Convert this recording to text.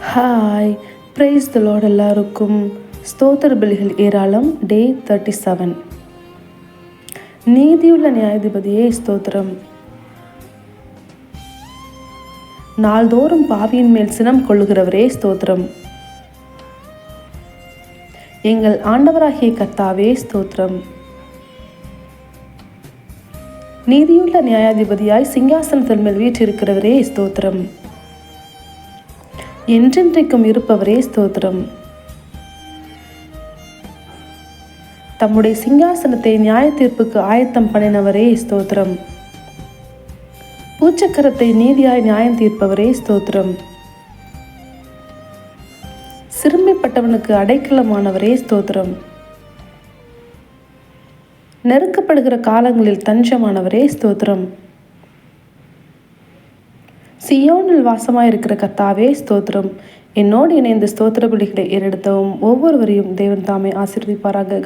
Hi, praise the Lord. எல்லாருக்கும் ஸ்தோத்திர பலிகள் ஏராளம். டே 37. நீதியுள்ள நியாயாதிபதியே ஸ்தோத்திரம். நாள்தோறும் பாவியின் மேல் சினம் கொள்ளுகிறவரே ஸ்தோத்திரம். எங்கள் ஆண்டவராகிய கர்த்தாவே ஸ்தோத்திரம். நீதியுள்ள நியாயாதிபதியாய் சிங்காசனத்தின் மேல் வீற்றிருக்கிறவரே ஸ்தோத்திரம். என்றென்றைக்கும் இருப்பவரே ஸ்தோத்திரம். தம்முடைய சிங்காசனத்தை நியாய தீர்ப்புக்கு ஆயத்தம் பண்ணினவரே ஸ்தோத்திரம். பூச்சக்கரத்தை நீதியாய் நியாயம் தீர்ப்பவரே ஸ்தோத்திரம். சிறுமைப்பட்டவனுக்கு அடைக்கலமானவரே ஸ்தோத்திரம். நெருக்கப்படுகிற காலங்களில் தஞ்சமானவரே ஸ்தோத்திரம். சியோனில் வாசமாயிருக்கிற கர்த்தாவே ஸ்தோத்திரம். என்னோடு இணைந்து ஸ்தோத்திர பலிகளை ஏறெடுத்தவும் ஒவ்வொருவரையும் தேவன் தாமே ஆசீர்வதிப்பாராக.